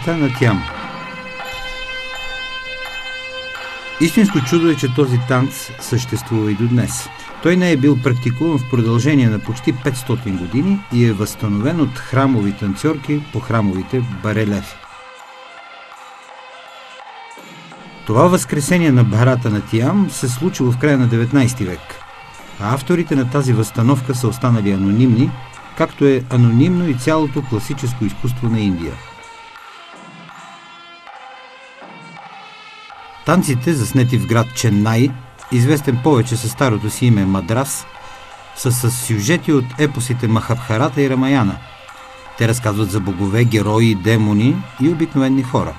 Барата на Тиам. Истинско чудо е, че този танц съществува и до днес. Той не е бил практикуван в продължение на почти 500 години и е възстановен от храмови танцорки по храмовите барелефи. Това възкресение на Барата на Тиам се случило в края на 19 век, а авторите на тази възстановка са останали анонимни, както е анонимно и цялото класическо изкуство на Индия. Танците, заснети в град Ченай, известен повече със старото си име Мадрас, са с сюжети от епосите Махабхарата и Рамаяна. Те разказват за богове, герои, демони и обикновени хора.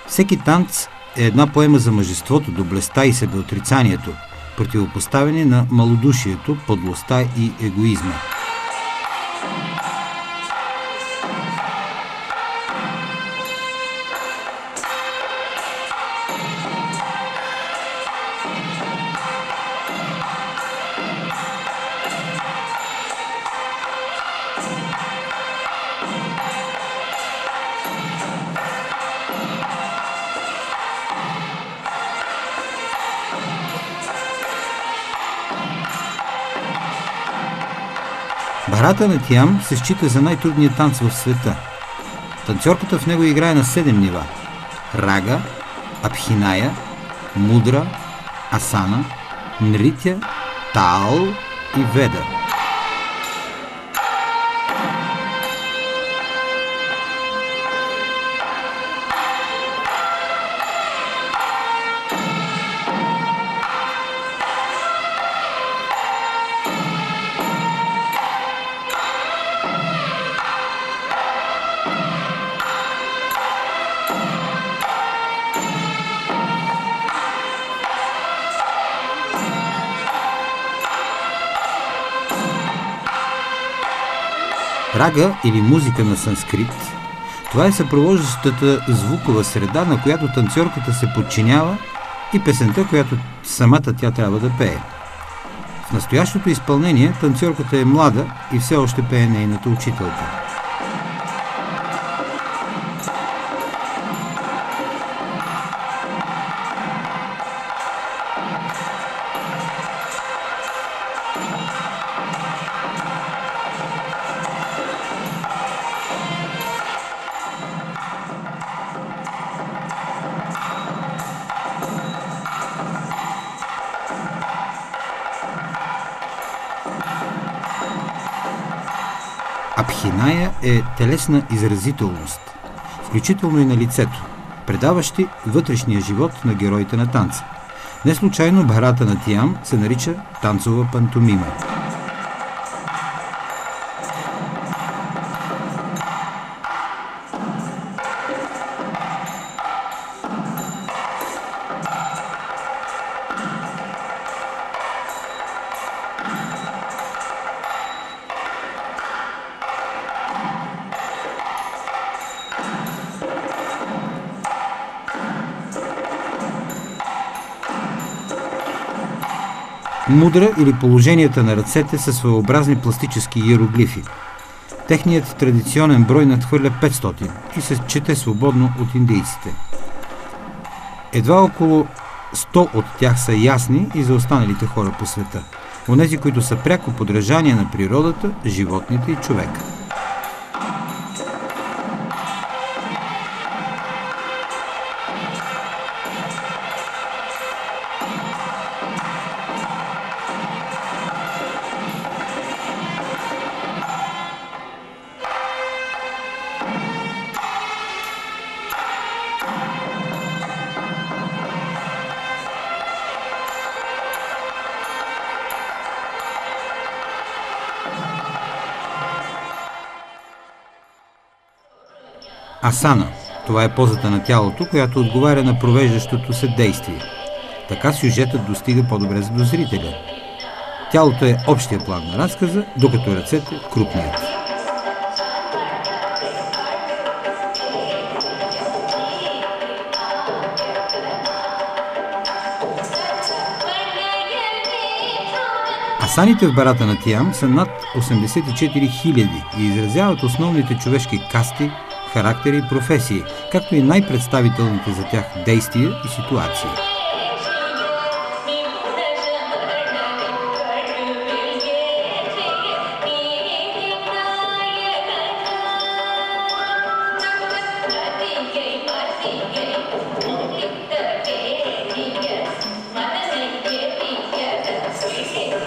Всеки танц е една поема за мъжеството, доблестта и себеотрицанието, противопоставени на малодушието, подлостта и егоизма. Барата на Тиам се счита за най-трудният танц в света. Танцорката в него играе на 7 нива – рага, абхиная, мудра, асана, нритя, таал и веда. Рага или музика на санскрит, това е съпровождащата звукова среда, на която танцорката се подчинява, и песента, която самата тя трябва да пее. В настоящото изпълнение танцорката е млада и все още пее нейната учителка. Абхиная е телесна изразителност, включително и на лицето, предаващи вътрешния живот на героите на танца. Не случайно Барата на Тиам се нарича танцова пантомима. Мудра или положенията на ръцете са своеобразни пластически иероглифи. Техният традиционен брой надхвърля 500 и се чете свободно от индийците. Едва около 100 от тях са ясни и за останалите хора по света. Онези, които са пряко подражание на природата, животните и човека. Асана – това е позата на тялото, която отговаря на провеждащото се действие. Така сюжетът достига по-добре до зрителя. Тялото е общия план на разказа, докато ръцете – крупният. Асаните в Барата на Тиам са над 84 000 и изразяват основните човешки касти, характери и професии, както и най-представителните за тях действия и ситуации.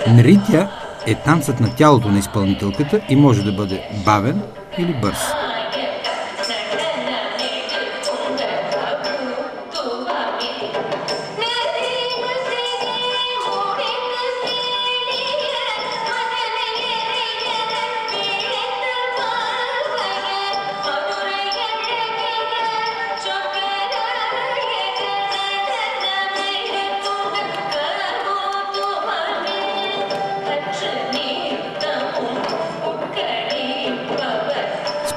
Нритя е танцът на тялото на изпълнителката и може да бъде бавен или бърз.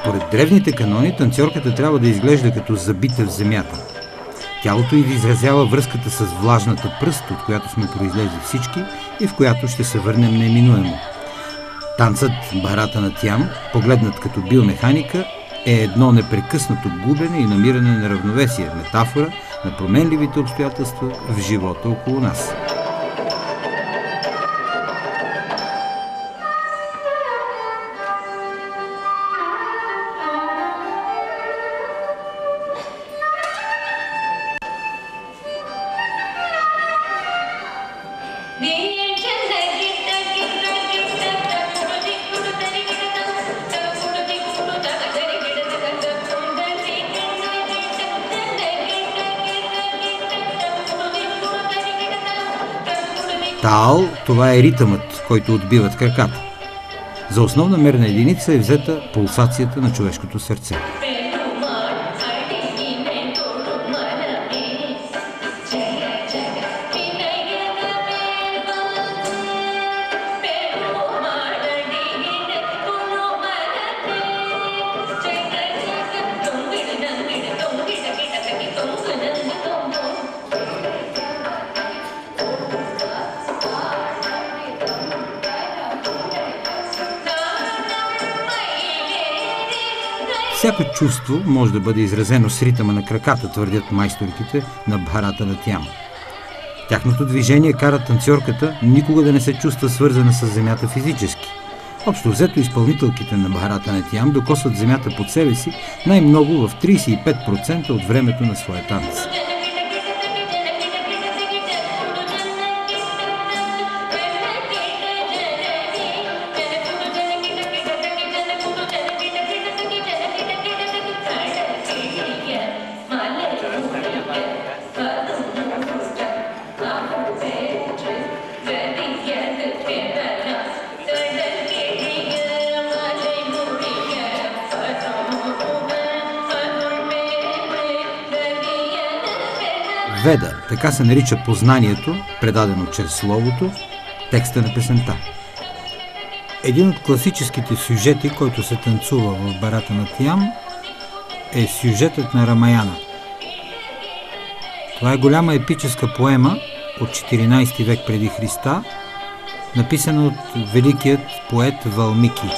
Според древните канони, танцорката трябва да изглежда като забита в земята. Тялото й да изразява връзката с влажната пръст, от която сме произлезли всички и в която ще се върнем неминуемо. Танцът Бхарата Натям, погледнат като биомеханика, е едно непрекъснато губене и намиране на равновесие, метафора на променливите обстоятелства в живота около нас. Таал – това е ритъмът, който отбиват краката. За основна мерна единица е взета пулсацията на човешкото сърце. Всяко чувство може да бъде изразено с ритъма на краката, твърдят майсторките на Бхарата Натям. Тяхното движение кара танцорката никога да не се чувства свързана с земята физически. Общо взето изпълнителките на Бхарата Натям докосват земята под себе си най-много в 35% от времето на своя танц. Веда, така се нарича познанието, предадено чрез словото, текста на песента. Един от класическите сюжети, който се танцува в Бхарата Натям, е сюжетът на Рамаяна. Това е голяма епическа поема от 14 век преди Христа, написана от великият поет Валмики.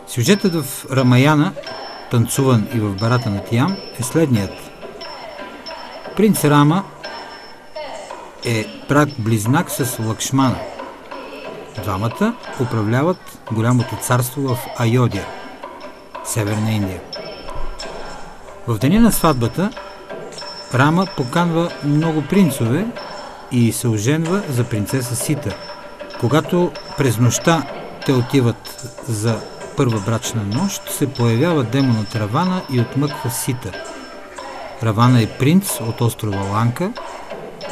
Сюжетът в Рамаяна, танцуван и в Бхарата Натям, е следният. Принц Рама е брат-близнак с Лакшмана. Двамата управляват голямото царство в Айодия, Северна Индия. В деня на сватбата Рама поканва много принцове и се оженва за принцеса Сита. Когато през нощта те отиват за първа брачна нощ, се появява демонът Равана и отмъква Сита. Равана е принц от острова Ланка,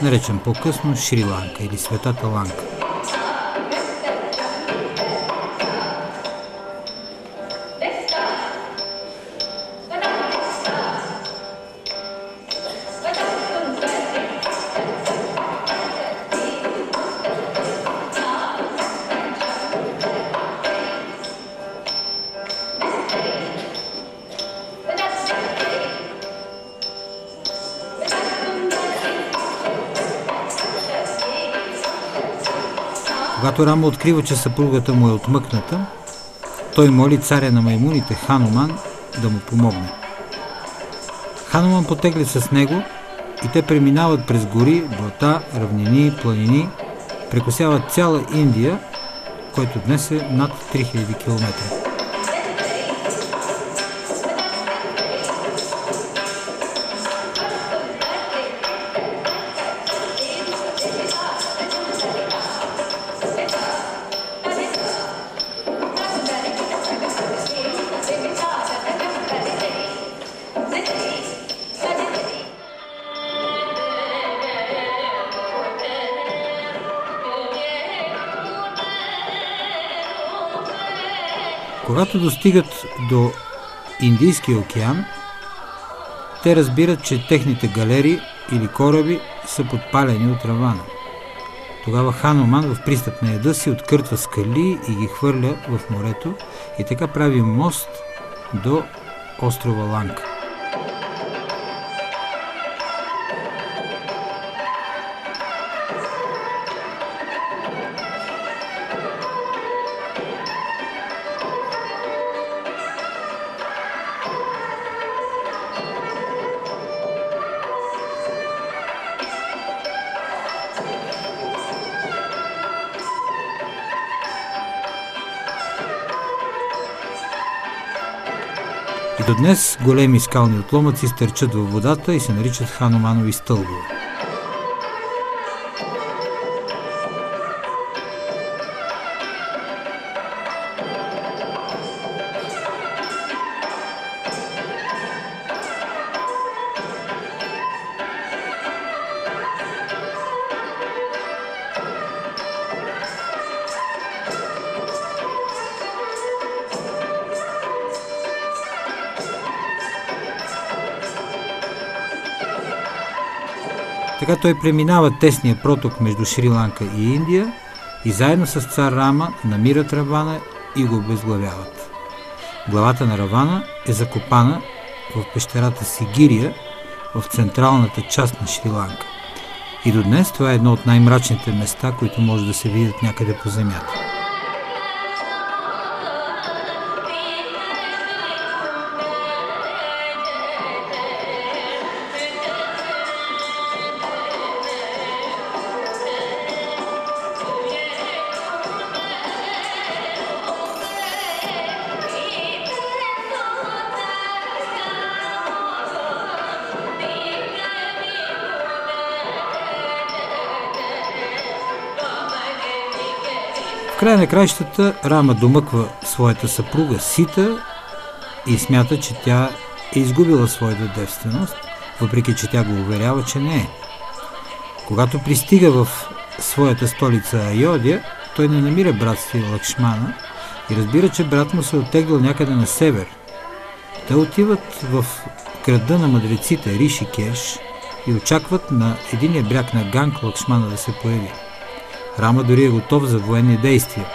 наречен по-късно Шри-Ланка или Светата Ланка. Когато Рама открива, че съпругата му е отмъкната, той моли царя на маймуните Хануман да му помогне. Хануман потегля с него и те преминават през гори, блата, равнини, планини, прекосяват цяла Индия, който днес е над 3000 км. Когато достигат до Индийския океан, те разбират, че техните галери или кораби са подпалени от Равана. Тогава Хануман в пристъп на яда си откъртва скали и ги хвърля в морето и така прави мост до острова Ланка. И до днес големи скални отломъци стърчат във водата и се наричат Хануманови стълбове. Така той преминава тесния проток между Шри-Ланка и Индия и заедно с цар Рама намират Равана и го обезглавяват. Главата на Равана е закопана в пещерата Сигирия в централната част на Шри-Ланка. И до днес това е едно от най-мрачните места, които може да се видят някъде по земята. В края на краищата Рама домъква своята съпруга Сита и смята, че тя е изгубила своята девственост, въпреки че тя го уверява, че не е. Когато пристига в своята столица Айодия, той не намира брат си Лакшмана и разбира, че брат му се е оттеглил някъде на север. Те отиват в града на мъдреците Ришикеш и очакват на единия бряг на Ганг Лакшмана да се появи. Рама дори е готов за военни действия.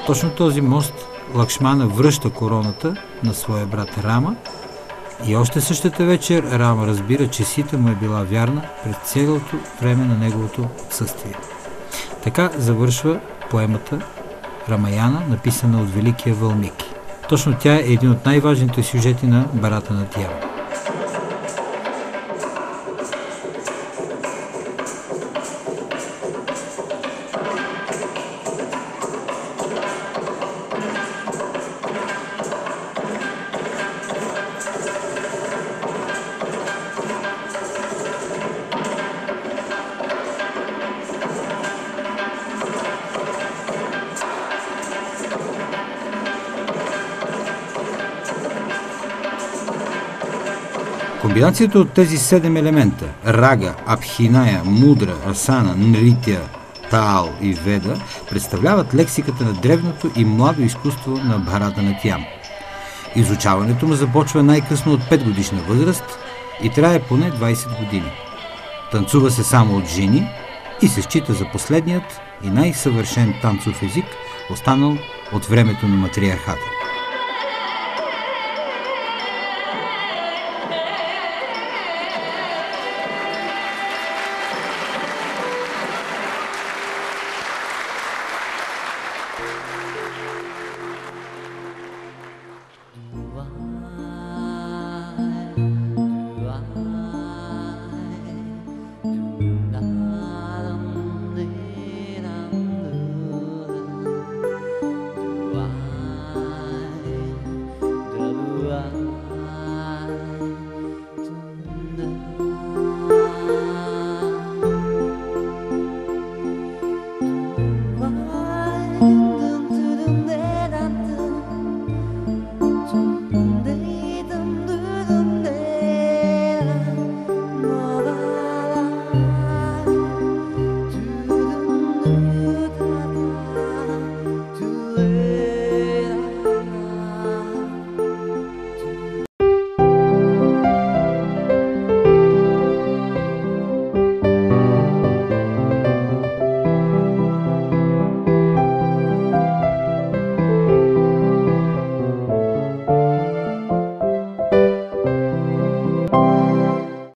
Точно този мост Лакшмана връща короната на своя брат Рама и още същата вечер Рама разбира, че Сита му е била вярна през цялото време на неговото отсъствие. Така завършва поемата Рамаяна, написана от великия Валмики. Точно тя е един от най-важните сюжети на Бхаратанатиям. Комбинацията от тези 7 елемента – рага, абхиная, мудра, асана, нритя Таал и Веда представляват лексиката на древното и младо изкуство на Бхаратанатям. Изучаването му започва най-късно от 5 годишна възраст и трае поне 20 години. Танцува се само от жени и се счита за последният и най-съвършен танцов език, останал от времето на матриархата.